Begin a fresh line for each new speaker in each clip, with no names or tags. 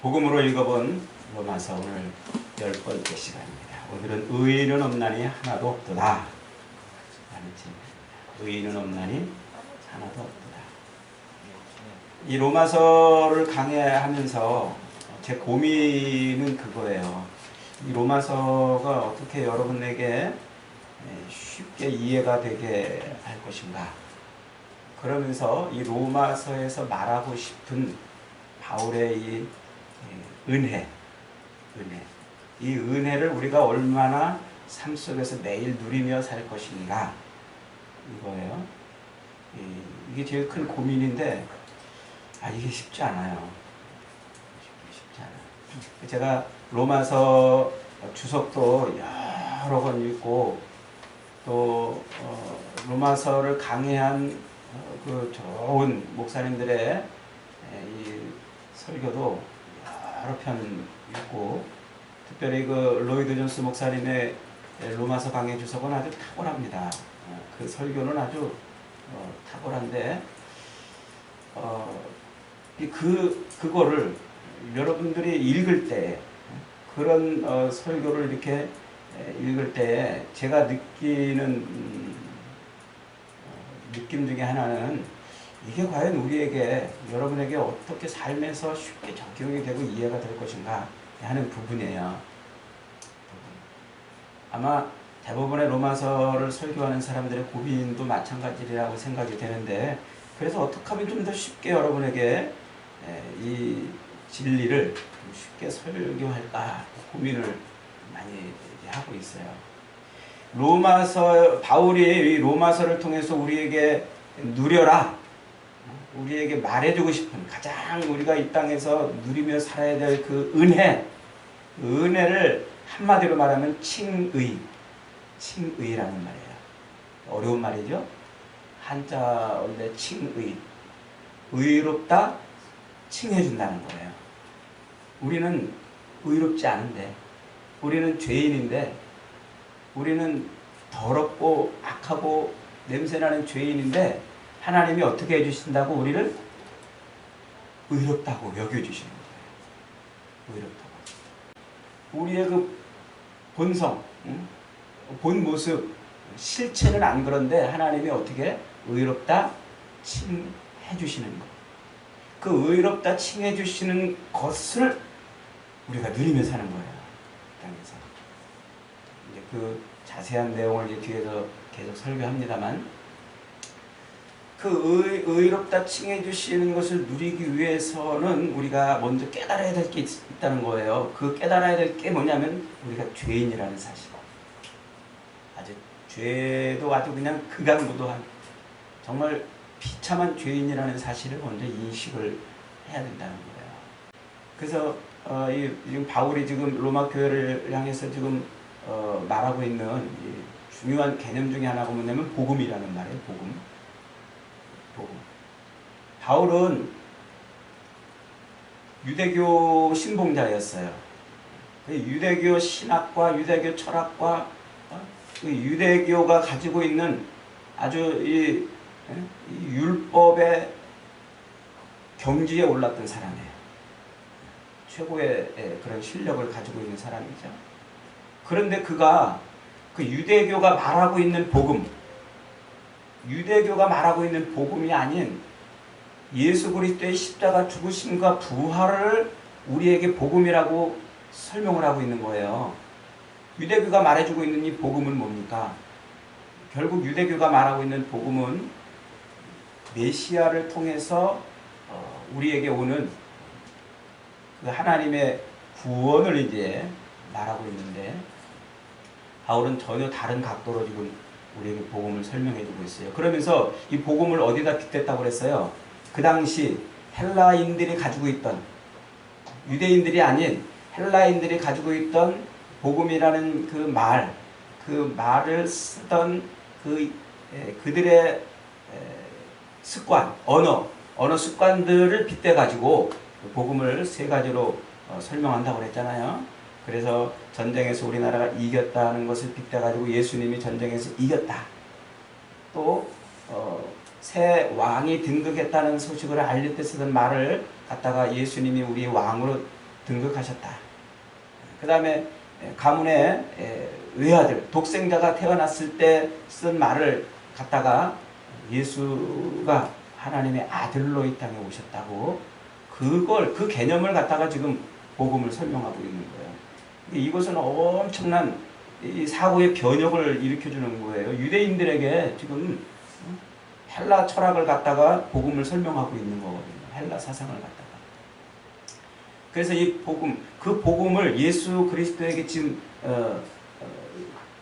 복음으로 읽어본 로마서 오늘 10번째 시간입니다. 오늘은 의인은 없나니 하나도 없도다 라는 제목입니다. 의인은 없나니 하나도 없도다. 이 로마서를 강해하면서 제 고민은 그거예요. 이 로마서가 어떻게 여러분에게 쉽게 이해가 되게 할 것인가. 그러면서 이 로마서에서 말하고 싶은 바울의 이 은혜, 이 은혜를 우리가 얼마나 삶 속에서 매일 누리며 살 것인가, 이거예요. 이게 제일 큰 고민인데, 이게 쉽지 않아요. 쉽지 않아요. 제가 로마서 주석도 여러 번 읽고, 또 로마서를 강해한 그 좋은 목사님들의 이 설교도 여러 편 읽고, 특별히 그 로이드 존스 목사님의 로마서 강해 주석은 아주 탁월합니다. 그 설교는 아주 탁월한데, 그거를 여러분들이 읽을 때, 그런 설교를 이렇게 읽을 때 제가 느끼는 느낌 중에 하나는, 이게 과연 우리에게, 여러분에게 어떻게 삶에서 쉽게 적용이 되고 이해가 될 것인가 하는 부분이에요. 아마 대부분의 로마서를 설교하는 사람들의 고민도 마찬가지라고 생각이 되는데, 그래서 어떻게 하면 좀 더 쉽게 여러분에게 이 진리를 좀 쉽게 설교할까 고민을 많이 하고 있어요. 바울이 이 로마서를 통해서 우리에게 누려라, 우리에게 말해주고 싶은, 가장 우리가 이 땅에서 누리며 살아야 될 그 은혜를 한마디로 말하면 칭의라는 말이에요. 어려운 말이죠. 한자 원래 칭의, 의롭다, 칭해준다는 거예요. 우리는 의롭지 않은데, 우리는 죄인인데, 우리는 더럽고 악하고 냄새나는 죄인인데, 하나님이 어떻게 해주신다고? 우리를 의롭다고 여겨주시는 거예요. 의롭다고. 우리의 그 본성, 본 모습, 실체는 안 그런데 하나님이 어떻게 의롭다 칭해주시는 것. 그 의롭다 칭해주시는 것을 우리가 누리며 사는 거예요. 땅에서. 이제 그 자세한 내용을 이제 뒤에서 계속 설교합니다만, 그 의롭다 칭해주시는 것을 누리기 위해서는 우리가 먼저 깨달아야 될 게 있다는 거예요. 그 깨달아야 될 게 뭐냐면, 우리가 죄인이라는 사실. 죄도 아주 그냥 극악무도한, 정말 비참한 죄인이라는 사실을 먼저 인식을 해야 된다는 거예요. 그래서 지금 바울이 지금 로마 교회를 향해서 지금 말하고 있는 중요한 개념 중에 하나가 뭐냐면 복음이라는 말이에요. 복음. 바울은 유대교 신봉자였어요. 유대교 신학과 유대교 철학과 유대교가 가지고 있는 아주 이 율법의 경지에 올랐던 사람이에요. 최고의 그런 실력을 가지고 있는 사람이죠. 그런데 그가 그 유대교가 말하고 있는 복음, 유대교가 말하고 있는 복음이 아닌 예수 그리스도의 십자가 죽으심과 부활을 우리에게 복음이라고 설명을 하고 있는 거예요. 유대교가 말해주고 있는 이 복음은 뭡니까? 결국 유대교가 말하고 있는 복음은 메시아를 통해서 우리에게 오는 그 하나님의 구원을 이제 말하고 있는데, 바울은 전혀 다른 각도로 지금 우리에게 복음을 설명해주고 있어요. 그러면서 이 복음을 어디다 빗댔다고 그랬어요? 그 당시 헬라인들이 가지고 있던, 유대인들이 아닌 헬라인들이 가지고 있던 복음이라는 그 말을 쓰던 그들의 습관, 언어 습관들을 빗대가지고 복음을 세 가지로 설명한다고 그랬잖아요. 그래서 전쟁에서 우리나라가 이겼다는 것을 빗대가지고 예수님이 전쟁에서 이겼다. 또 새 왕이 등극했다는 소식을 알릴 때 쓰던 말을 갖다가 예수님이 우리 왕으로 등극하셨다. 그 다음에 가문의 외아들, 독생자가 태어났을 때 쓴 말을 갖다가 예수가 하나님의 아들로 이 땅에 오셨다고 그 개념을 갖다가 지금 복음을 설명하고 있는 거예요. 이것은 엄청난 이 사고의 변혁을 일으켜주는 거예요. 유대인들에게 지금 헬라 철학을 갖다가 복음을 설명하고 있는 거거든요. 헬라 사상을 갖다가. 그래서 이 복음, 그 복음을 예수 그리스도에게 지금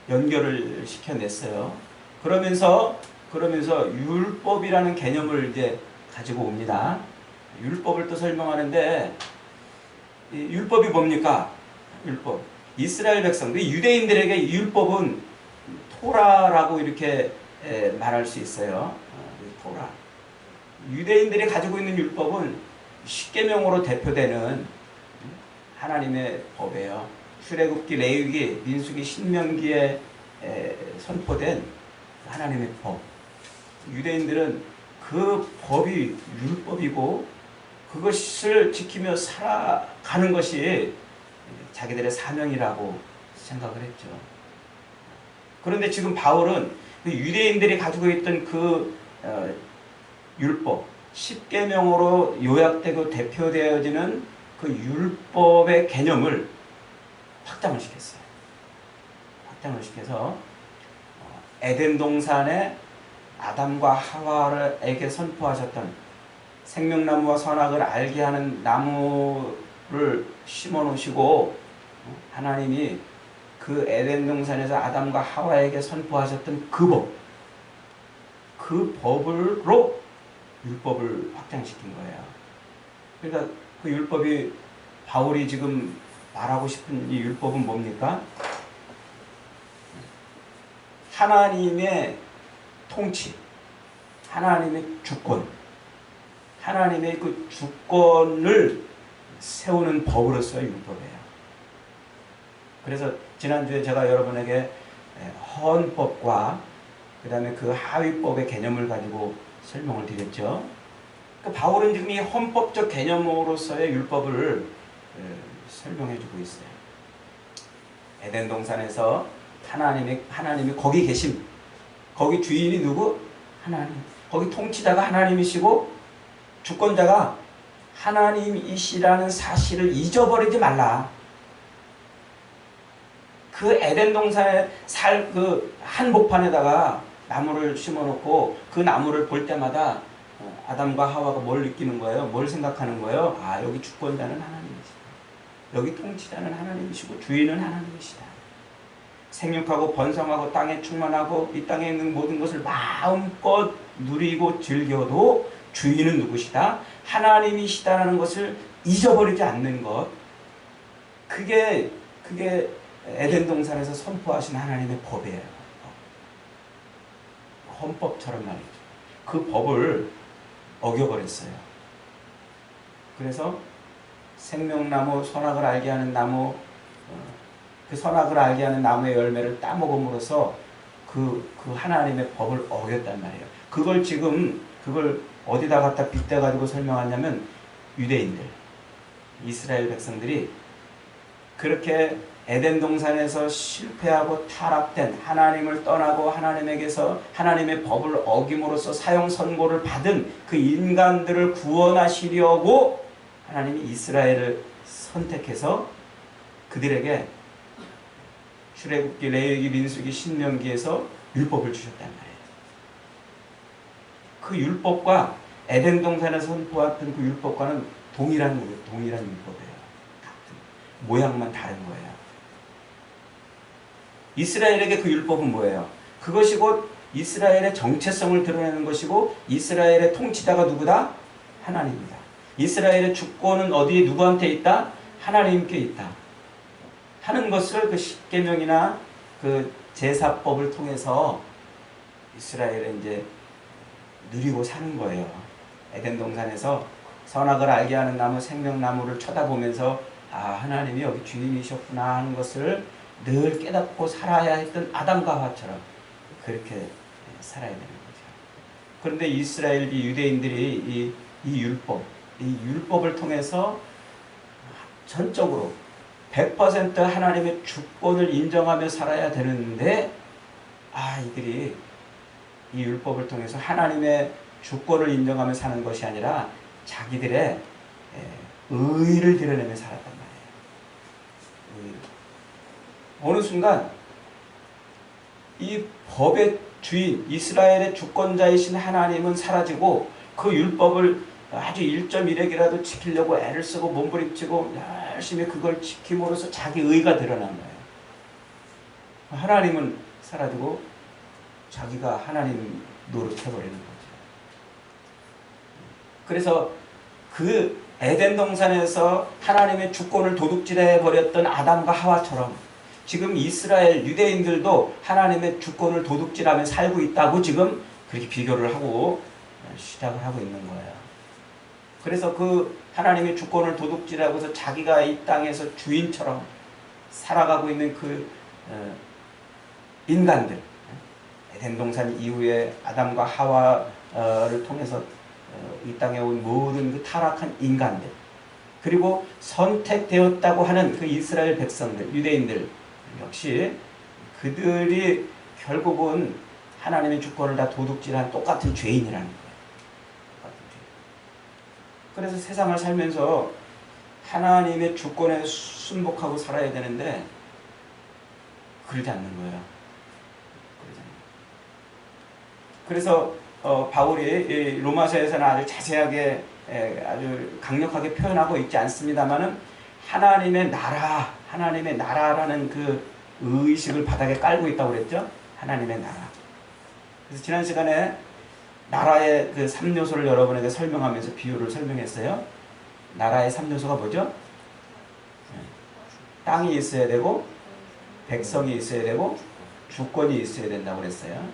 연결을 시켜냈어요. 그러면서 율법이라는 개념을 이제 가지고 옵니다. 율법을 또 설명하는데 이 율법이 뭡니까? 율법. 이스라엘 백성들, 유대인들에게 율법은 토라라고 이렇게 말할 수 있어요. 토라. 유대인들이 가지고 있는 율법은 십계명으로 대표되는 하나님의 법이에요. 출애굽기, 레위기, 민수기, 신명기에 선포된 하나님의 법. 유대인들은 그 법이 율법이고 그것을 지키며 살아가는 것이 자기들의 사명이라고 생각을 했죠. 그런데 지금 바울은 유대인들이 가지고 있던 그 율법, 십계명으로 요약되고 대표되어지는 그 율법의 개념을 확장을 시켰어요. 확장을 시켜서 에덴 동산에 아담과 하와에게 선포하셨던 생명나무와 선악을 알게 하는 나무를 심어 놓으시고 하나님이 그 에덴 동산에서 아담과 하와에게 선포하셨던 그 법, 그 법으로 율법을 확장시킨 거예요. 그러니까 그 율법이 바울이 지금 말하고 싶은 이 율법은 뭡니까? 하나님의 통치, 하나님의 주권, 하나님의 그 주권을 세우는 법으로서의 율법이에요. 그래서 지난주에 제가 여러분에게 헌법과 그 다음에 그 하위법의 개념을 가지고 설명을 드렸죠. 그러니까 바울은 지금 이 헌법적 개념으로서의 율법을 설명해 주고 있어요. 에덴 동산에서 하나님이 거기 계심. 거기 주인이 누구? 하나님. 거기 통치자가 하나님이시고 주권자가 하나님이시라는 사실을 잊어버리지 말라. 그 에덴 동산에 그 한복판에다가 나무를 심어놓고 그 나무를 볼 때마다 아담과 하와가 뭘 느끼는 거예요? 뭘 생각하는 거예요? 아, 여기 주권자는 하나님이시다. 여기 통치자는 하나님이시고 주인은 하나님이시다. 생육하고 번성하고 땅에 충만하고 이 땅에 있는 모든 것을 마음껏 누리고 즐겨도 주인은 누구시다? 하나님이시다라는 것을 잊어버리지 않는 것. 그게 에덴 동산에서 선포하신 하나님의 법이에요. 헌법처럼 말이죠. 그 법을 어겨버렸어요. 그래서 생명나무, 선악을 알게 하는 나무, 그 선악을 알게 하는 나무의 열매를 따먹음으로써 그 하나님의 법을 어겼단 말이에요. 그걸 어디다 갖다 빗대가지고 설명하냐면 유대인들, 이스라엘 백성들이 그렇게 에덴 동산에서 실패하고 타락된 하나님을 떠나고 하나님에게서 하나님의 법을 어김으로써 사형 선고를 받은 그 인간들을 구원하시려고 하나님이 이스라엘을 선택해서 그들에게 출애굽기, 레위기, 민수기, 신명기에서 율법을 주셨단 말이에요. 그 율법과 에덴 동산에서 선포했던 그 율법과는 동일한 율법이에요. 같은 모양만 다른 거예요. 이스라엘에게 그 율법은 뭐예요? 그것이 곧 이스라엘의 정체성을 드러내는 것이고 이스라엘의 통치자가 누구다? 하나님이다. 이스라엘의 주권은 어디에 누구한테 있다? 하나님께 있다. 하는 것을 그 십계명이나 그 제사법을 통해서 이스라엘은 이제 누리고 사는 거예요. 에덴 동산에서 선악을 알게 하는 나무, 생명나무를 쳐다보면서 아, 하나님이 여기 주인이셨구나 하는 것을 늘 깨닫고 살아야 했던 아담과 하와처럼 그렇게 살아야 되는 거죠. 그런데 유대인들이 이 율법을 통해서 전적으로 100% 하나님의 주권을 인정하며 살아야 되는데 이들이 이 율법을 통해서 하나님의 주권을 인정하며 사는 것이 아니라 자기들의 의의를 드러내며 살았단 말이에요. 어느 순간 이 법의 주인 이스라엘의 주권자이신 하나님은 사라지고 그 율법을 아주 1.1핵이라도 지키려고 애를 쓰고 몸부림치고 열심히 그걸 지킴으로써 자기 의가 드러난 거예요. 하나님은 사라지고 자기가 하나님 노릇해버리는 거죠. 그래서 그 에덴 동산에서 하나님의 주권을 도둑질해버렸던 아담과 하와처럼 지금 이스라엘 유대인들도 하나님의 주권을 도둑질하며 살고 있다고 지금 그렇게 비교를 하고 시작을 하고 있는 거예요. 그래서 그 하나님의 주권을 도둑질하고서 자기가 이 땅에서 주인처럼 살아가고 있는 그 인간들, 에덴 동산 이후에 아담과 하와를 통해서 이 땅에 온 모든 그 타락한 인간들, 그리고 선택되었다고 하는 그 이스라엘 백성들, 유대인들 역시 그들이 결국은 하나님의 주권을 다 도둑질한 똑같은 죄인이라는 거예요. 그래서 세상을 살면서 하나님의 주권에 순복하고 살아야 되는데 그러지 않는 거예요. 그래서 바울이 로마서에서는 아주 자세하게 아주 강력하게 표현하고 있지 않습니다만은 하나님의 나라라는 그 의식을 바닥에 깔고 있다고 그랬죠. 하나님의 나라. 그래서 지난 시간에 나라의 그 3요소를 여러분에게 설명하면서 비유를 설명했어요. 나라의 3요소가 뭐죠? 땅이 있어야 되고 백성이 있어야 되고 주권이 있어야 된다고 그랬어요.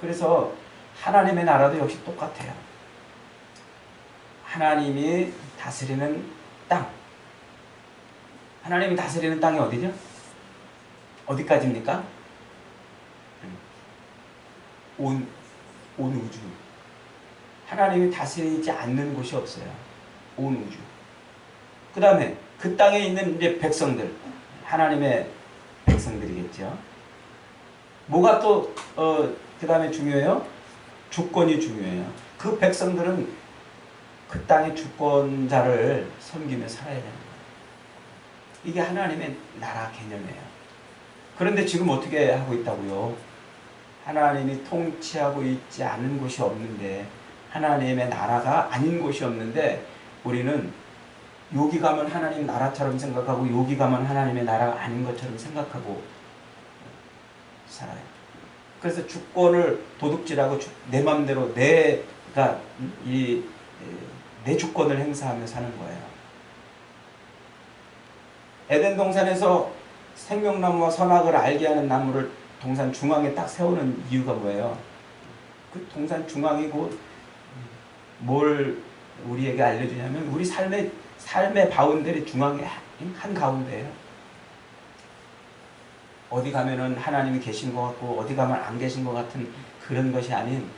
그래서 하나님의 나라도 역시 똑같아요. 하나님이 다스리는 땅. 하나님이 다스리는 땅이 어디죠? 어디까지입니까? 온 우주. 하나님이 다스리지 않는 곳이 없어요. 온 우주. 그 다음에 그 땅에 있는 이제 백성들. 하나님의 백성들이겠죠. 뭐가 또 그 다음에 중요해요? 주권이 중요해요. 그 백성들은 그 땅의 주권자를 섬기며 살아야 되는 거예요. 이게 하나님의 나라 개념이에요. 그런데 지금 어떻게 하고 있다고요? 하나님이 통치하고 있지 않은 곳이 없는데, 하나님의 나라가 아닌 곳이 없는데 우리는 여기 가면 하나님 나라처럼 생각하고 여기 가면 하나님의 나라가 아닌 것처럼 생각하고 살아요. 그래서 주권을 도둑질하고 내 맘대로 내 주권을 행사하며 사는 거예요. 에덴 동산에서 생명나무와 선악을 알게 하는 나무를 동산 중앙에 딱 세우는 이유가 뭐예요? 그 동산 중앙이 곧 뭘 우리에게 알려주냐면 우리 삶의 바운더리 중앙에 한 가운데예요. 어디 가면은 하나님이 계신 것 같고 어디 가면 안 계신 것 같은 그런 것이 아닌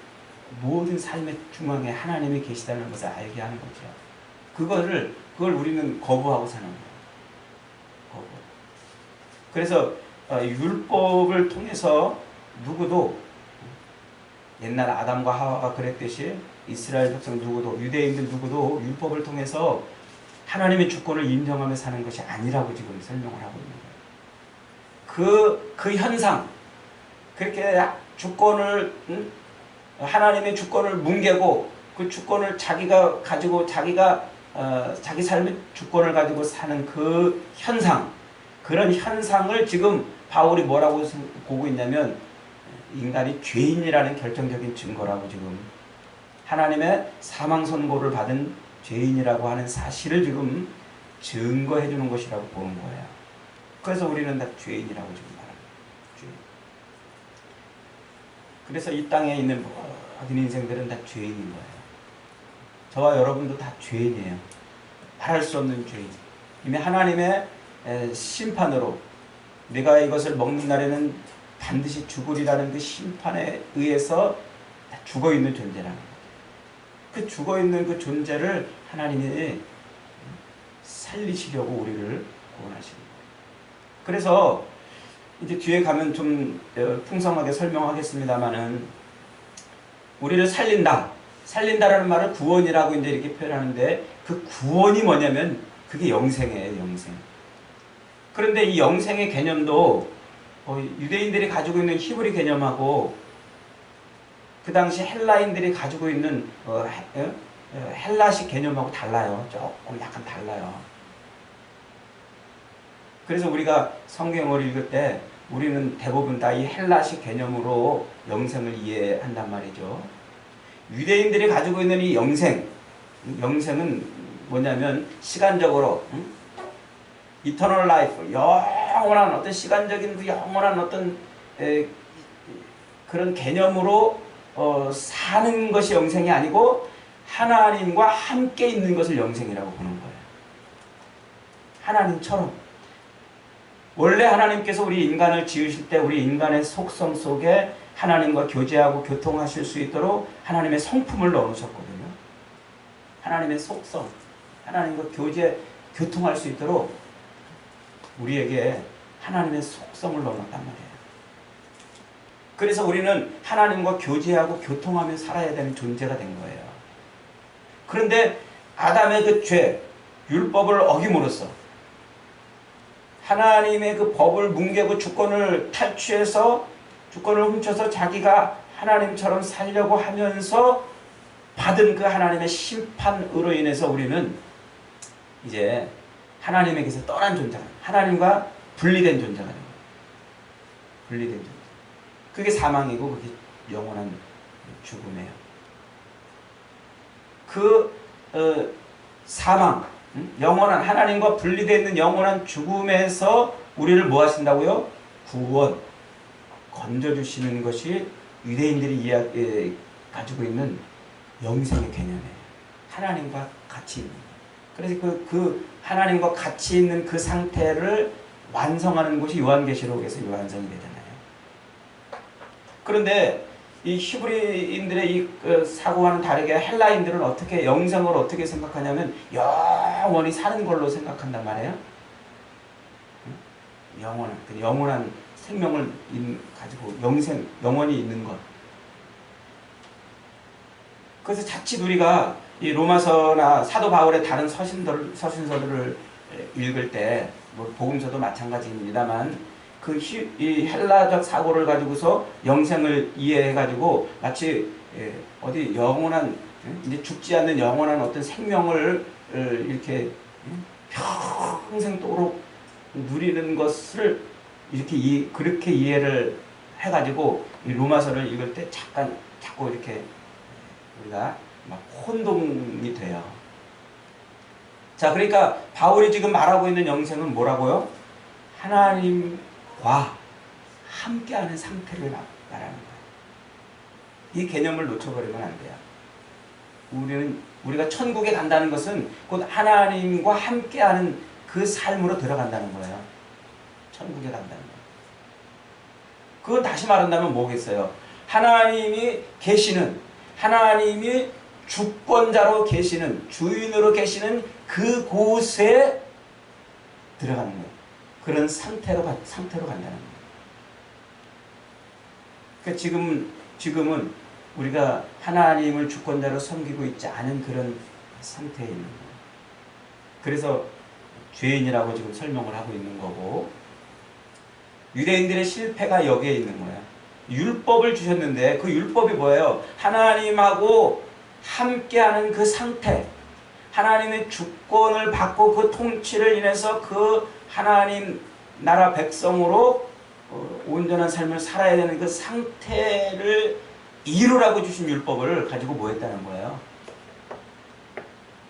모든 삶의 중앙에 하나님이 계시다는 것을 알게 하는 거죠. 그걸 우리는 거부하고 사는 거예요. 거부. 그래서 율법을 통해서 누구도 옛날 아담과 하와가 그랬듯이 이스라엘 백성 누구도 유대인들 누구도 율법을 통해서 하나님의 주권을 인정하며 사는 것이 아니라고 지금 설명을 하고 있는 거예요. 그 현상, 그렇게 하나님의 주권을 뭉개고 그 주권을 자기가 가지고 자기 삶의 주권을 가지고 사는 그 현상, 그런 현상을 지금 바울이 뭐라고 보고 있냐면 인간이 죄인이라는 결정적인 증거라고 지금 하나님의 사망 선고를 받은 죄인이라고 하는 사실을 지금 증거해 주는 것이라고 보는 거예요. 그래서 우리는 다 죄인이라고 지금 말합니다. 죄인. 그래서 이 땅에 있는 모든 인생들은 다 죄인인 거예요. 저와 여러분도 다 죄인이에요. 말할 수 없는 죄인. 이미 하나님의 심판으로 내가 이것을 먹는 날에는 반드시 죽으리라는 그 심판에 의해서 다 죽어있는 존재라는 거예요. 그 죽어있는 그 존재를 하나님이 살리시려고 우리를 구원하시는 거예요. 그래서 이제 뒤에 가면 좀 풍성하게 설명하겠습니다만은 우리를 살린다라는 말을 구원이라고 이제 이렇게 표현하는데 그 구원이 뭐냐면 그게 영생이에요, 영생. 그런데 이 영생의 개념도 유대인들이 가지고 있는 히브리 개념하고 그 당시 헬라인들이 가지고 있는 헬라식 개념하고 달라요. 조금 약간 달라요. 그래서 우리가 성경을 읽을 때 우리는 대부분 다 이 헬라식 개념으로 영생을 이해한단 말이죠. 유대인들이 가지고 있는 이 영생은 뭐냐면 시간적으로 eternal life, 영원한 어떤 시간적인 그 영원한 어떤 그런 개념으로 사는 것이 영생이 아니고 하나님과 함께 있는 것을 영생이라고 보는 거예요. 하나님처럼. 원래 하나님께서 우리 인간을 지으실 때 우리 인간의 속성 속에 하나님과 교제하고 교통하실 수 있도록 하나님의 성품을 넣으셨거든요. 하나님의 속성, 하나님과 교통할 수 있도록 우리에게 하나님의 속성을 넣어놨단 말이에요. 그래서 우리는 하나님과 교제하고 교통하며 살아야 되는 존재가 된 거예요. 그런데 아담의 그 죄, 율법을 어김으로써 하나님의 그 법을 뭉개고 주권을 탈취해서 주권을 훔쳐서 자기가 하나님처럼 살려고 하면서 받은 그 하나님의 심판으로 인해서 우리는 이제 하나님에게서 떠난 존재가, 하나님과 분리된 존재가 됩니다. 분리된 존재. 그게 사망이고 그게 영원한 죽음이에요. 그 사망, 영원한 하나님과 분리되어 있는 영원한 죽음에서 우리를 뭐 하신다고요? 구원, 건져주시는 것이 유대인들이 가지고 있는 영생의 개념이에요. 하나님과 같이 있는. 그래서 그 하나님과 같이 있는 그 상태를 완성하는 것이 요한계시록에서 완성이 되잖아요. 그런데 이 히브리인들의 이 사고와는 다르게 헬라인들은 어떻게 영생을 어떻게 생각하냐면 영원히 사는 걸로 생각한단 말이에요. 영원한 생명을 가지고 영원히 있는 것. 그래서 자칫 우리가 이 로마서나 사도 바울의 다른 서신서들을 읽을 때, 뭐 복음서도 마찬가지입니다만, 이 헬라적 사고를 가지고서 영생을 이해해가지고 마치 어디 영원한 이제 죽지 않는 영원한 어떤 생명을 이렇게 평생도록 누리는 것을 이렇게 그렇게 이해를 해가지고 이 로마서를 읽을 때 자꾸 이렇게 우리가 막 혼동이 돼요. 자, 그러니까 바울이 지금 말하고 있는 영생은 뭐라고요? 하나님과 함께하는 상태를 말하는 거예요. 이 개념을 놓쳐버리면 안 돼요. 우리가 천국에 간다는 것은 곧 하나님과 함께하는 그 삶으로 들어간다는 거예요. 천국에 간다는 거예요. 그건 다시 말한다면 뭐겠어요? 하나님이 주권자로 계시는, 주인으로 계시는 그곳에 들어가는 거예요. 그런 상태로 간다는 거예요. 그러니까 지금은 우리가 하나님을 주권자로 섬기고 있지 않은 그런 상태에 있는 거예요. 그래서 죄인이라고 지금 설명을 하고 있는 거고, 유대인들의 실패가 여기에 있는 거예요. 율법을 주셨는데 그 율법이 뭐예요? 하나님하고 함께하는 그 상태, 하나님의 주권을 받고 그 통치를 인해서 그 하나님 나라 백성으로 온전한 삶을 살아야 되는 그 상태를 이루라고 주신 율법을 가지고 뭐 했다는 거예요?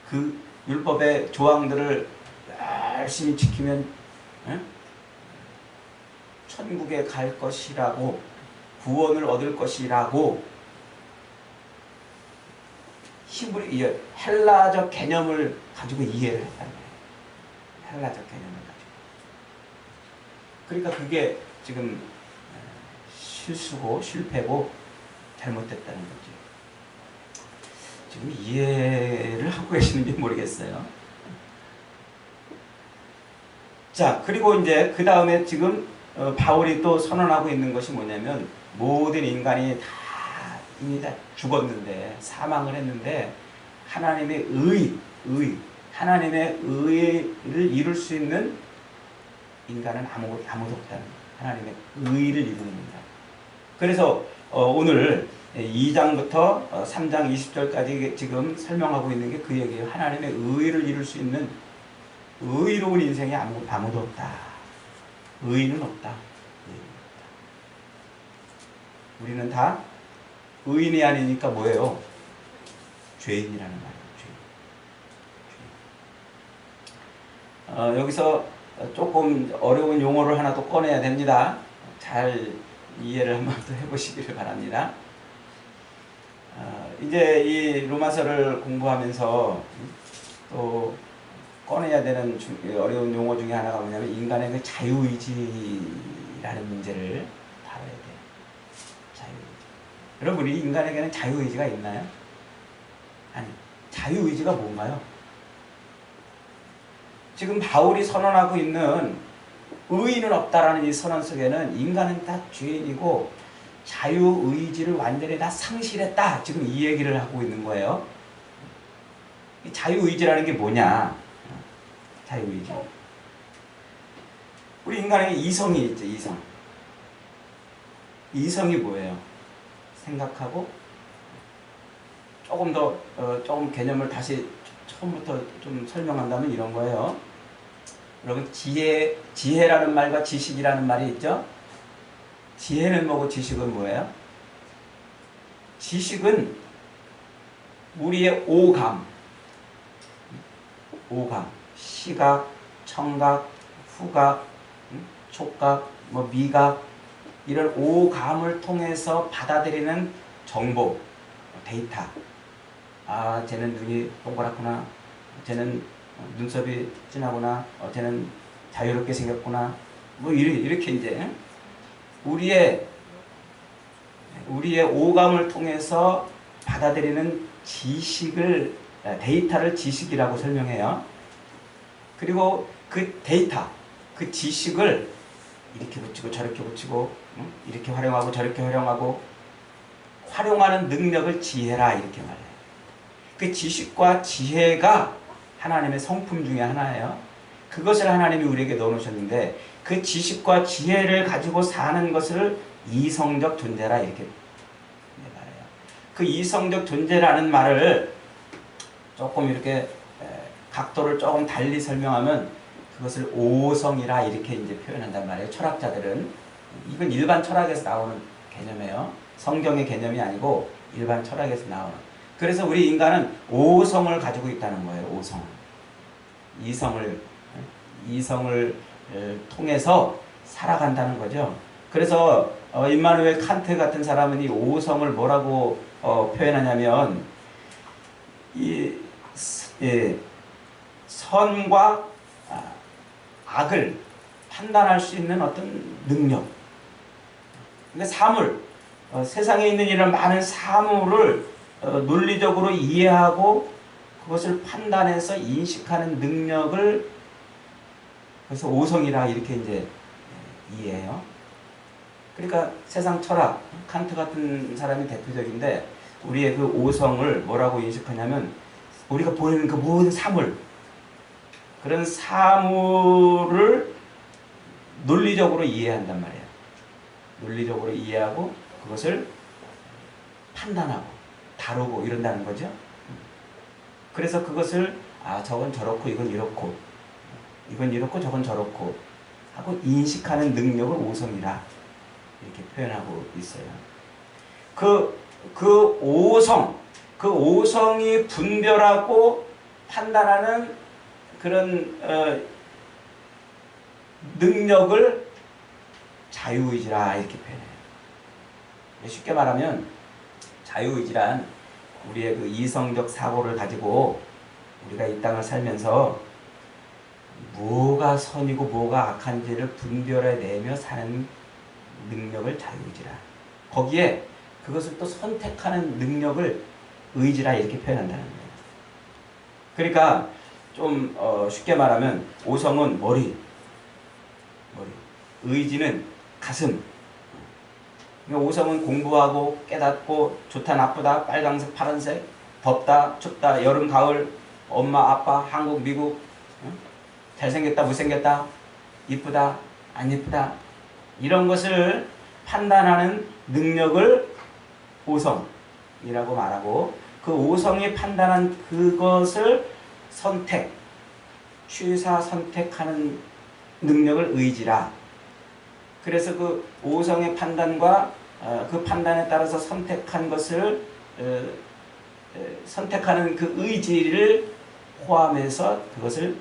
그 율법의 조항들을 열심히 지키면 천국에 갈 것이라고, 구원을 얻을 것이라고 헬라적 개념을 가지고 이해를 했다는 거예요. 헬라적 개념을 가지고. 그러니까 그게 지금 실수고 실패고 잘못됐다는 거죠. 지금 이해를 하고 계시는지 모르겠어요. 자, 그리고 이제 그 다음에 지금 바울이 또 선언하고 있는 것이 뭐냐면 모든 인간이 다 이미 다 죽었는데 사망을 했는데 하나님의 하나님의 의를 이룰 수 있는 인간은 아무도 없다는 하나님의 의를 이루는 인간. 그래서 오늘 2장부터 3장 20절까지 지금 설명하고 있는 게 그 얘기예요. 하나님의 의를 이룰 수 있는 의로운 인생이 아무도 없다. 의인은 없다. 우리는 다 의인이 아니니까 뭐예요? 죄인이라는 말이에요. 죄인. 여기서 조금 어려운 용어를 하나 또 꺼내야 됩니다. 잘 이해를 한번 더 해보시기를 바랍니다. 이제 이 로마서를 공부하면서 또 꺼내야 되는 어려운 용어 중에 하나가 뭐냐면 인간의 그 자유의지라는 문제를 다뤄야 돼요. 자유의지. 여러분, 우리 인간에게는 자유의지가 있나요? 아니, 자유의지가 뭔가요? 지금 바울이 선언하고 있는 의인은 없다라는 이 선언 속에는 인간은 다 죄인이고 자유의지를 완전히 다 상실했다. 지금 이 얘기를 하고 있는 거예요. 이 자유의지라는 게 뭐냐? 자유의지. 우리 인간에게 이성이 있죠. 이성이 뭐예요? 생각하고 조금 더 조금 개념을 다시 처음부터 좀 설명한다면 이런 거예요. 여러분, 지혜라는 말과 지식이라는 말이 있죠? 지혜는 뭐고 지식은 뭐예요? 지식은 우리의 오감, 시각, 청각, 후각, 촉각, 미각, 이런 오감을 통해서 받아들이는 정보, 데이터. 아, 쟤는 눈이 동그랗구나. 쟤는 눈썹이 진하구나. 쟤는 자유롭게 생겼구나. 이렇게 이제 우리의 오감을 통해서 받아들이는 지식을, 데이터를 지식이라고 설명해요. 그리고 그 데이터, 그 지식을 이렇게 붙이고 저렇게 붙이고 이렇게 활용하고 저렇게 활용하고 활용하는 능력을 지혜라 이렇게 말해요. 그 지식과 지혜가 하나님의 성품 중에 하나예요. 그것을 하나님이 우리에게 넣어놓으셨는데 그 지식과 지혜를 가지고 사는 것을 이성적 존재라 이렇게 말해요. 그 이성적 존재라는 말을 조금 이렇게 각도를 조금 달리 설명하면 그것을 오성이라 이렇게 이제 표현한단 말이에요. 철학자들은. 이건 일반 철학에서 나오는 개념이에요. 성경의 개념이 아니고 일반 철학에서 나오는. 그래서 우리 인간은 오성을 가지고 있다는 거예요. 오성. 이성을 통해서 살아간다는 거죠. 그래서 임마누엘 칸트 같은 사람은 이 오성을 뭐라고 표현하냐면 선과 악을 판단할 수 있는 어떤 능력. 그러니까 사물, 세상에 있는 이런 많은 사물을 논리적으로 이해하고 그것을 판단해서 인식하는 능력을 그래서 오성이라 이렇게 이제 이해해요. 그러니까 세상 철학, 칸트 같은 사람이 대표적인데 우리의 그 오성을 뭐라고 인식하냐면 우리가 보이는 그 모든 사물, 그런 사물을 논리적으로 이해한단 말이에요. 논리적으로 이해하고 그것을 판단하고 다루고 이런다는 거죠. 그래서 그것을 저건 저렇고 이건 이렇고 저건 저렇고 하고 인식하는 능력을 오성이라 이렇게 표현하고 있어요. 그 오성이 분별하고 판단하는 그런 능력을 자유의지라 이렇게 표현해요. 쉽게 말하면 자유의지란 우리의 그 이성적 사고를 가지고 우리가 이 땅을 살면서 뭐가 선이고 뭐가 악한지를 분별해내며 사는 능력을 자유의지라. 거기에 그것을 또 선택하는 능력을 의지라 이렇게 표현한다는 거예요. 그러니까 좀 쉽게 말하면 오성은 머리, 머리. 의지는 가슴. 그러니까 오성은 공부하고 깨닫고 좋다 나쁘다 빨강색 파란색 덥다 춥다 여름 가을 엄마 아빠 한국 미국 잘생겼다 못생겼다 이쁘다 안 이쁘다 이런 것을 판단하는 능력을 오성이라고 말하고 그 오성이 판단한 그것을 선택 취사 선택하는 능력을 의지라. 그래서 그 오성의 판단과 그 판단에 따라서 선택한 것을 선택하는 그 의지를 포함해서 그것을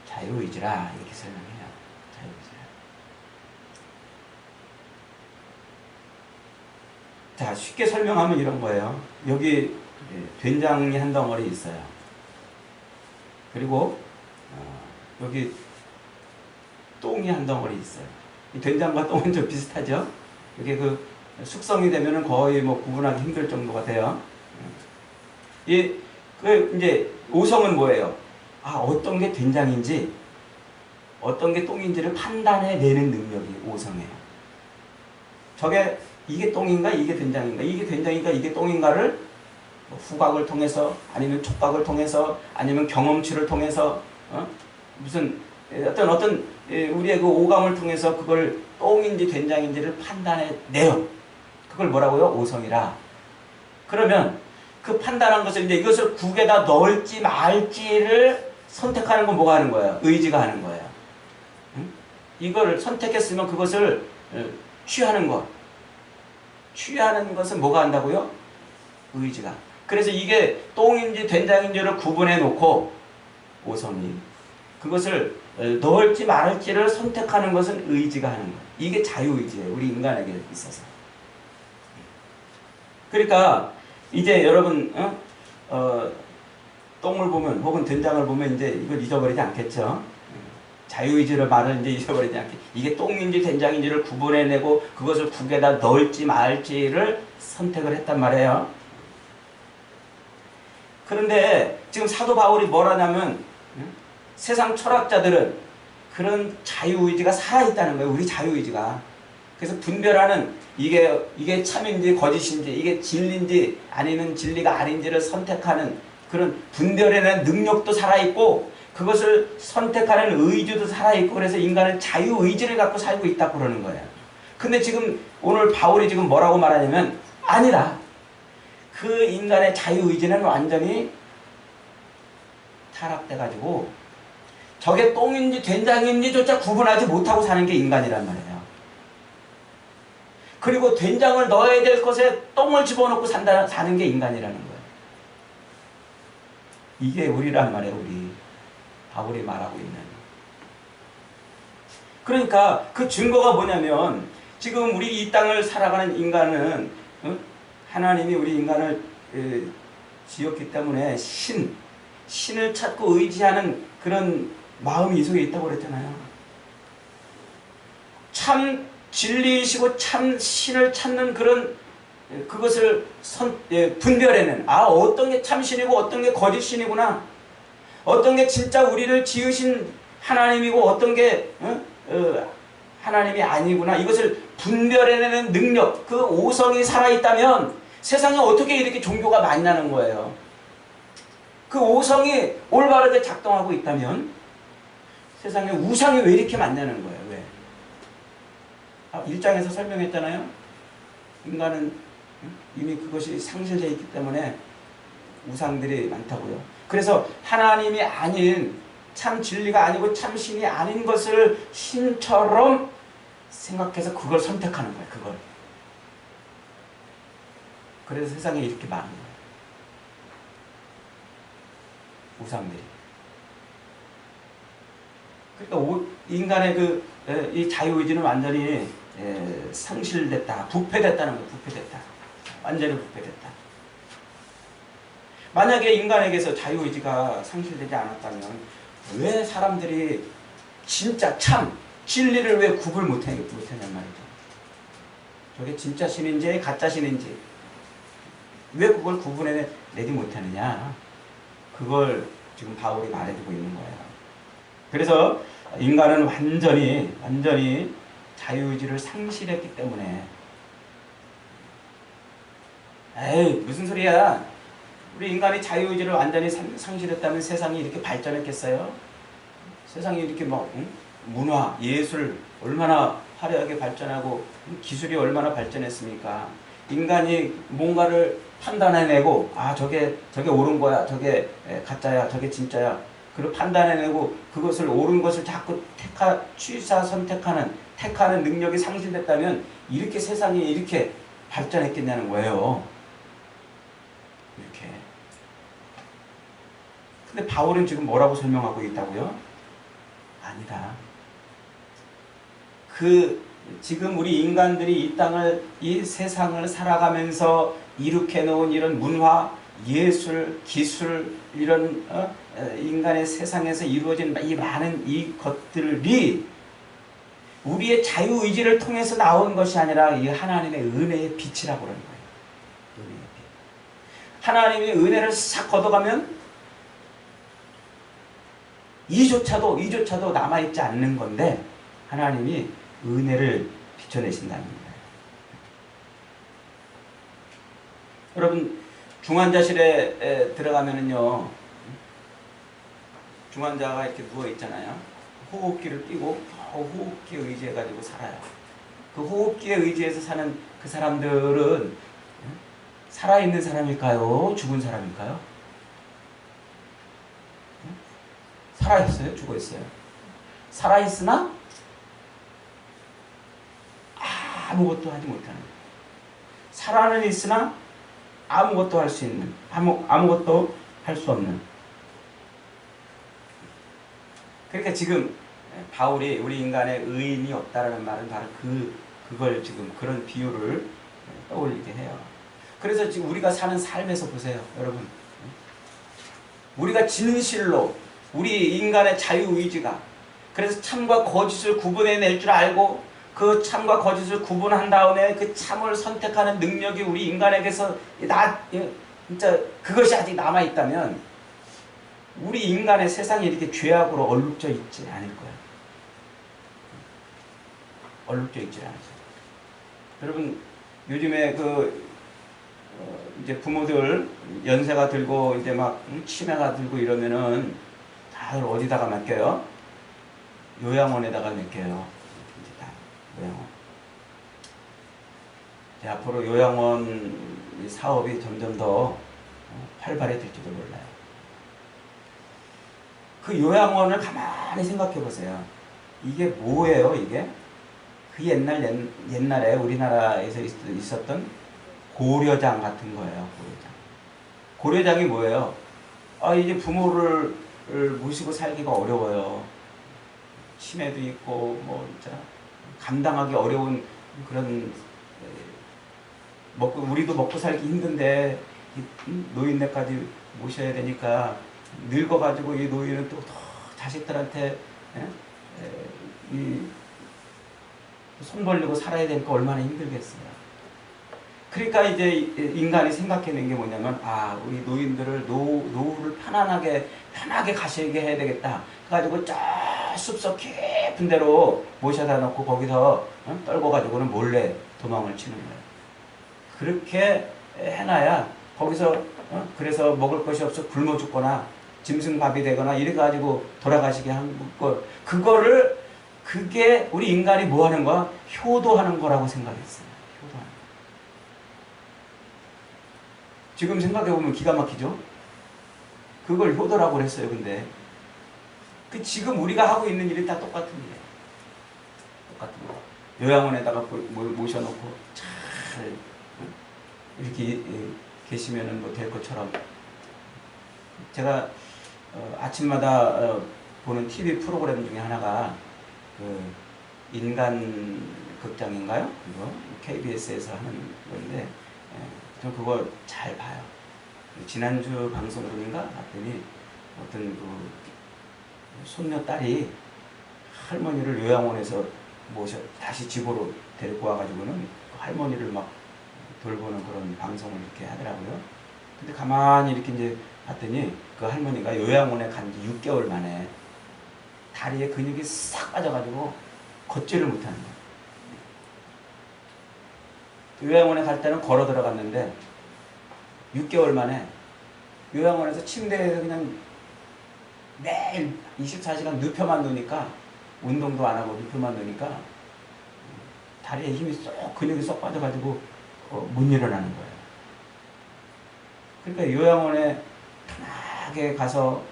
자유의지라 이렇게 설명해요. 자유의지라. 자, 쉽게 설명하면 이런 거예요. 여기 된장이 한 덩어리 있어요. 그리고 여기 똥이 한 덩어리 있어요. 이 된장과 똥은 좀 비슷하죠? 이게 그 숙성이 되면은 거의 뭐 구분하기 힘들 정도가 돼요. 이제 오성은 뭐예요? 아, 어떤 게 된장인지, 어떤 게 똥인지를 판단해내는 능력이 오성이에요. 이게 똥인가, 이게 된장인가, 이게 된장인가, 이게 똥인가를 후각을 통해서, 아니면 촉각을 통해서, 아니면 경험치를 통해서, 무슨 어떤 우리의 그 오감을 통해서 그걸 똥인지 된장인지를 판단해내요. 그걸 뭐라고요? 오성이라. 그러면 그 판단한 것을 이제 이것을 국에다 넣을지 말지를 선택하는 건 뭐가 하는 거예요? 의지가 하는 거예요. 이걸 선택했으면 그것을 취하는 것. 취하는 것은 뭐가 한다고요? 의지가. 그래서 이게 똥인지 된장인지를 구분해 놓고 오성이 그것을 넣을지 말을지를 선택하는 것은 의지가 하는 거예요. 이게 자유의지예요. 우리 인간에게 있어서. 그러니까 이제 여러분 똥을 보면 혹은 된장을 보면 이제 이걸 잊어버리지 않겠죠. 자유의지를 말을 이제 잊어버리지 않게 이게 똥인지 된장인지를 구분해내고 그것을 국에다 넣을지 말지를 선택을 했단 말이에요. 그런데 지금 사도 바울이 뭐라냐면 세상 철학자들은 그런 자유의지가 살아있다는 거예요. 우리 자유의지가. 그래서 분별하는 이게 참인지 거짓인지 이게 진리인지 아니면 진리가 아닌지를 선택하는 그런 분별해내는 능력도 살아있고 그것을 선택하는 의지도 살아있고 그래서 인간은 자유의지를 갖고 살고 있다고 그러는 거예요. 근데 지금 오늘 바울이 지금 뭐라고 말하냐면 아니다. 그 인간의 자유의지는 완전히 타락돼가지고 저게 똥인지 된장인지조차 구분하지 못하고 사는 게 인간이란 말이에요. 그리고 된장을 넣어야 될 것에 똥을 집어넣고 사는 게 인간이라는 거예요. 이게 우리란 말이에요. 우리 바울이 말하고 있는. 그러니까 그 증거가 뭐냐면 지금 우리 이 땅을 살아가는 인간은 하나님이 우리 인간을 지었기 때문에 신을 찾고 의지하는 그런 마음이 이 속에 있다고 그랬잖아요. 참 진리이시고 참 신을 찾는 그런 그것을 분별해내는 어떤 게 참 신이고 어떤 게 거짓 신이구나. 어떤 게 진짜 우리를 지으신 하나님이고 어떤 게 하나님이 아니구나. 이것을 분별해내는 능력, 그 오성이 살아있다면 세상에 어떻게 이렇게 종교가 만나는 거예요. 그 오성이 올바르게 작동하고 있다면 세상에 우상이 왜 이렇게 만나는 거예요? 왜? 1장에서 설명했잖아요. 인간은 이미 그것이 상실되어 있기 때문에 우상들이 많다고요. 그래서 하나님이 아닌 참 진리가 아니고 참 신이 아닌 것을 신처럼 생각해서 그걸 선택하는 거예요. 그걸. 그래서 세상에 이렇게 많은 거예요. 우상들이. 그러니까 인간의 이 자유의지는 완전히 상실됐다. 부패됐다는 거예요. 부패됐다. 완전히 부패됐다. 만약에 인간에게서 자유의지가 상실되지 않았다면 왜 사람들이 진짜 참 진리를 왜 구분 못하냔 말이죠. 저게 진짜 신인지 가짜 신인지 왜 그걸 구분해내지 못하느냐. 그걸 지금 바울이 말해주고 있는 거예요. 그래서 인간은 완전히 자유의지를 상실했기 때문에. 에이, 무슨 소리야. 우리 인간이 자유의지를 완전히 상실했다면 세상이 이렇게 발전했겠어요? 세상이 이렇게 막 문화, 예술 얼마나 화려하게 발전하고 기술이 얼마나 발전했습니까? 인간이 뭔가를 판단해내고 저게 옳은 거야, 저게 가짜야, 저게 진짜야. 그걸 판단해내고 그것을 옳은 것을 자꾸 택하는 능력이 상실됐다면 이렇게 세상이 이렇게 발전했겠냐는 거예요. 이렇게. 근데 바울은 지금 뭐라고 설명하고 있다고요? 아니다. 지금 우리 인간들이 이 세상을 살아가면서 이룩해 놓은 이런 문화, 예술, 기술, 이런 인간의 세상에서 이루어진 이 많은 이 것들이 우리의 자유의지를 통해서 나온 것이 아니라 이 하나님의 은혜의 빛이라고 그러는 거예요. 은혜의 빛. 하나님의 은혜를 싹 걷어가면 이조차도 남아있지 않는 건데 하나님이 은혜를 비춰내신다는 거예요. 여러분, 중환자실에 들어가면은요, 중환자가 이렇게 누워있잖아요. 호흡기를 끼고 호흡기에 의지해가지고 살아요. 그 호흡기에 의지해서 사는 그 사람들은 살아있는 사람일까요? 죽은 사람일까요? 살아있어요? 죽어있어요? 살아있으나 아무것도 하지 못하는 거예요. 살아는 있으나 아무것도 할 수 있는, 아무것도 할 수 없는. 그러니까 지금 바울이 우리 인간의 의인이 없다라는 말은 바로 그걸 지금 그런 비유를 떠올리게 해요. 그래서 지금 우리가 사는 삶에서 보세요, 여러분. 우리가 진실로 우리 인간의 자유의지가, 그래서 참과 거짓을 구분해낼 줄 알고 그 참과 거짓을 구분한 다음에 그 참을 선택하는 능력이 우리 인간에게서 진짜 그것이 아직 남아있다면 우리 인간의 세상이 이렇게 죄악으로 얼룩져 있지 않을 거야. 얼룩져 있지 않죠. 여러분, 요즘에 이제 부모들 연세가 들고 이제 막 치매가 들고 이러면은 다들 어디다가 맡겨요? 요양원에다가 맡겨요. 이제 다 요양원. 이제 앞으로 요양원 사업이 점점 더 활발해질지도 몰라요. 그 요양원을 가만히 생각해 보세요. 이게 뭐예요, 이게? 그 옛날에 우리나라에서 있었던 고려장 같은 거예요, 고려장. 고려장이 뭐예요? 이제 부모를 모시고 살기가 어려워요. 치매도 있고, 진짜 감당하기 어려운 그런, 우리도 먹고 살기 힘든데, 노인네까지 모셔야 되니까, 늙어가지고 이 노인은 또 자식들한테 손 벌리고 살아야 되니까 얼마나 힘들겠어요. 그러니까 이제 인간이 생각해낸 게 뭐냐면, 우리 노인들을 노후를 편하게 가시게 해야 되겠다. 그래가지고 저 숲속 깊은 데로 모셔다 놓고 거기서 떨궈가지고는 몰래 도망을 치는 거예요. 그렇게 해놔야 거기서 그래서 먹을 것이 없어 굶어 죽거나 짐승밥이 되거나 이래가지고 돌아가시게 한 거, 그게 우리 인간이 뭐 하는 거야? 효도하는 거라고 생각했어요. 효도하는 거. 지금 생각해보면 기가 막히죠? 그걸 효도라고 그랬어요. 근데 지금 우리가 하고 있는 일이 다 똑같은 일이에요. 똑같은 거. 요양원에다가 모셔놓고 잘 이렇게 계시면은 뭐 될 것처럼. 제가 아침마다 보는 TV 프로그램 중에 하나가 인간 극장인가요? 이거 KBS에서 하는 건데 저 그거 잘 봐요. 지난주 방송국인가 봤더니 어떤 손녀 딸이 할머니를 요양원에서 다시 집으로 데리고 와가지고는 할머니를 막 돌보는 그런 방송을 이렇게 하더라고요. 근데 가만히 이렇게 이제 봤더니 그 할머니가 요양원에 간 지 6개월 만에 다리에 근육이 싹 빠져가지고 걷지를 못하는 거예요. 요양원에 갈 때는 걸어 들어갔는데 6개월 만에 요양원에서 침대에서 그냥 매일 24시간 눕혀만 누니까 운동도 안 하고 눕혀만 누니까 다리에 힘이 쏙 근육이 쏙 빠져가지고 못 일어나는 거예요. 그러니까 요양원에 편하게 가서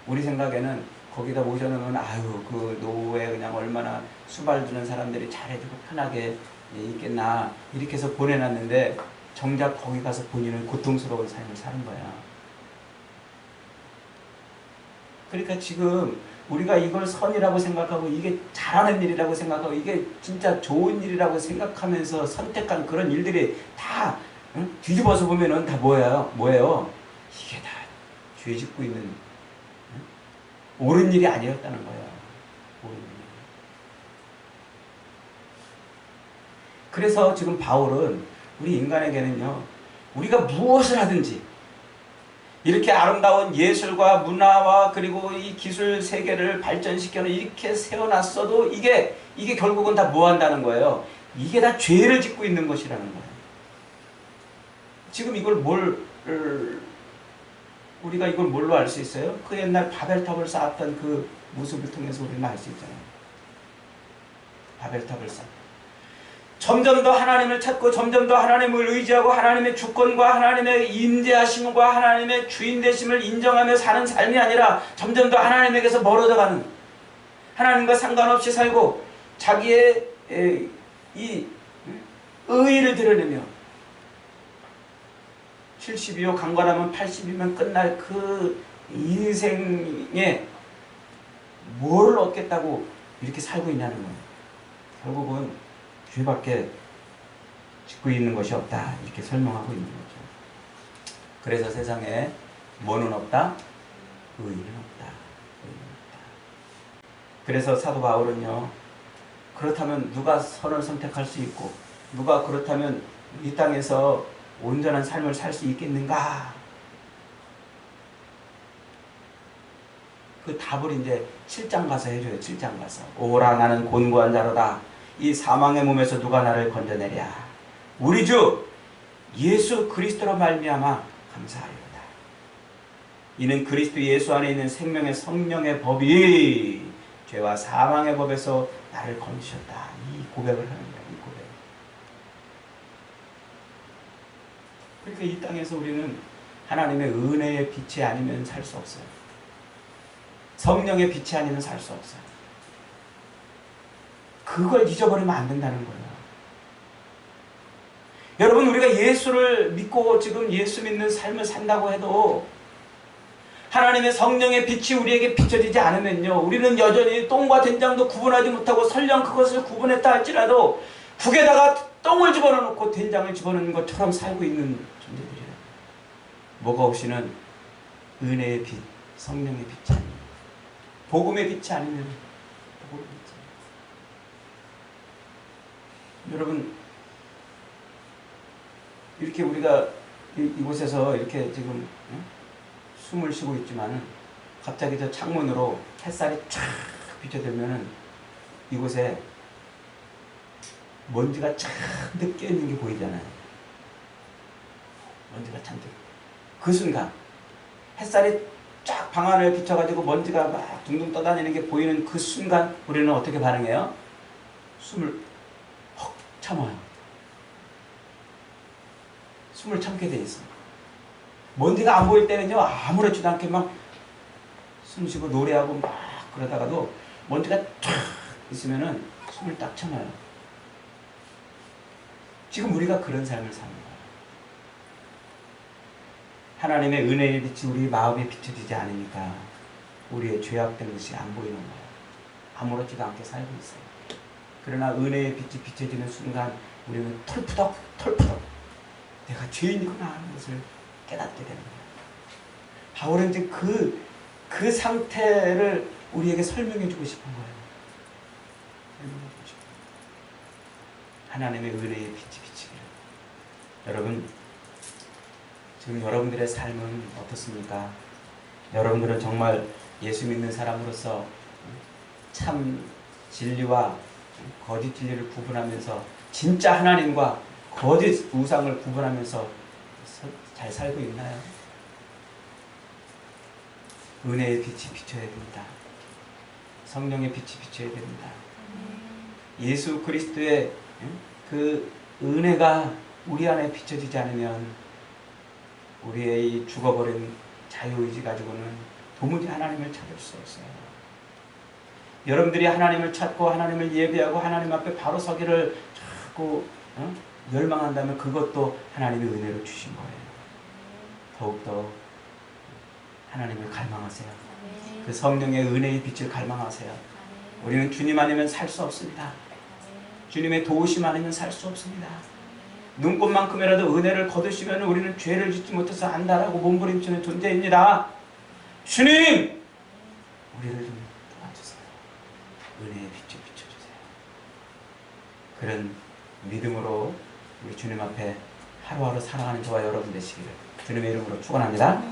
우리 생각에는 거기다 모셔놓으면 아유 그 노후에 그냥 얼마나 수발드는 사람들이 잘해주고 편하게 있겠나 이렇게 해서 보내놨는데 정작 거기 가서 본인은 고통스러운 삶을 사는 거야. 그러니까 지금 우리가 이걸 선이라고 생각하고 이게 잘하는 일이라고 생각하고 이게 진짜 좋은 일이라고 생각하면서 선택한 그런 일들이 다 뒤집어서 보면은 다 뭐예요? 이게 다 죄 짓고 있는 옳은 일이 아니었다는 거예요. 옳은 일. 그래서 지금 바울은 우리 인간에게는요, 우리가 무엇을 하든지 이렇게 아름다운 예술과 문화와 그리고 이 기술 세계를 발전시켜는 이렇게 세워놨어도 이게 결국은 다 뭐 한다는 거예요? 이게 다 죄를 짓고 있는 것이라는 거예요. 지금 이걸 우리가 이걸 뭘로 알 수 있어요? 그 옛날 바벨탑을 쌓았던 그 모습을 통해서 우리는 알 수 있잖아요. 바벨탑을 쌓. 점점 더 하나님을 찾고 점점 더 하나님을 의지하고 하나님의 주권과 하나님의 임재하심과 하나님의 주인 되심을 인정하며 사는 삶이 아니라 점점 더 하나님에게서 멀어져가는, 하나님과 상관없이 살고 자기의 이 의의를 드러내며 70이요 강건하면 80이면 끝날 그 인생에 뭘 얻겠다고 이렇게 살고 있냐는 거예요. 결국은 죄밖에 짓고 있는 것이 없다 이렇게 설명하고 있는 거죠. 그래서 세상에 뭐는 없다? 의의는 없다. 의의는 없다. 그래서 사도 바울은요, 그렇다면 누가 선을 선택할 수 있고 누가 그렇다면 이 땅에서 온전한 삶을 살 수 있겠는가? 그 답을 이제 7장 가서 해줘요. 7장 가서. 오라 나는 곤고한 자로다. 이 사망의 몸에서 누가 나를 건져내랴. 우리 주 예수 그리스도로 말미암아 감사하리로다. 이는 그리스도 예수 안에 있는 생명의 성령의 법이 죄와 사망의 법에서 나를 건지셨다. 이 고백을 하는 거야. 이 고백. 그러니까 이 땅에서 우리는 하나님의 은혜의 빛이 아니면 살 수 없어요. 성령의 빛이 아니면 살 수 없어요. 그걸 잊어버리면 안 된다는 거예요. 여러분, 우리가 예수를 믿고 지금 예수 믿는 삶을 산다고 해도 하나님의 성령의 빛이 우리에게 비춰지지 않으면요, 우리는 여전히 똥과 된장도 구분하지 못하고 설령 그것을 구분했다 할지라도 국에다가 똥을 집어넣고 된장을 집어넣는 것처럼 살고 있는 존재들이에요. 뭐가 없이는 은혜의 빛, 성령의 빛이 아니에요. 복음의 빛이 아니면 복음의 빛이 아니에요. 여러분, 이렇게 우리가 이곳에서 이렇게 지금 숨을 쉬고 있지만 갑자기 저 창문으로 햇살이 쫙 비춰들면은 이곳에 먼지가 잔뜩 껴있는 게 보이잖아요. 먼지가 잔뜩. 그 순간 햇살이 쫙 방 안을 비춰가지고 먼지가 막 둥둥 떠다니는 게 보이는 그 순간 우리는 어떻게 반응해요? 숨을 헉 참아요. 숨을 참게 돼 있어. 먼지가 안 보일 때는요, 아무렇지도 않게 막 숨쉬고 노래하고 막 그러다가도 먼지가 쫙 있으면은 숨을 딱 참아요. 지금 우리가 그런 삶을 사는 거예요. 하나님의 은혜의 빛이 우리 마음에 비춰지지 않으니까 우리의 죄악된 것이 안 보이는 거예요. 아무렇지도 않게 살고 있어요. 그러나 은혜의 빛이 비춰지는 순간 우리는 털푸덕 내가 죄인이구나 하는 것을 깨닫게 되는 거예요. 바울은 이제 그 상태를 우리에게 설명해 주고 싶은 거예요. 설명해 주고 싶은 거예요. 하나님의 은혜의 빛이 비치기를. 여러분, 지금 여러분들의 삶은 어떻습니까? 여러분들은 정말 예수 믿는 사람으로서 참 진리와 거짓 진리를 구분하면서 진짜 하나님과 거짓 우상을 구분하면서 잘 살고 있나요? 은혜의 빛이 비춰야 됩니다. 성령의 빛이 비춰야 됩니다. 예수 그리스도의 그 은혜가 우리 안에 비춰지지 않으면 우리의 이 죽어버린 자유의지 가지고는 도무지 하나님을 찾을 수 없어요. 여러분들이 하나님을 찾고 하나님을 예배하고 하나님 앞에 바로 서기를 자꾸 열망한다면 그것도 하나님의 은혜로 주신 거예요. 더욱더 하나님을 갈망하세요. 그 성령의 은혜의 빛을 갈망하세요. 우리는 주님 아니면 살 수 없습니다. 주님의 도우심 아니면 살 수 없습니다. 눈꽃만큼이라도 은혜를 거두시면 우리는 죄를 짓지 못해서 안다라고 몸부림치는 존재입니다. 주님! 우리를 좀 도와주세요. 은혜의 빛을 비춰주세요. 그런 믿음으로 우리 주님 앞에 하루하루 살아가는 저와 여러분 되시기를 주님의 이름으로 축원합니다.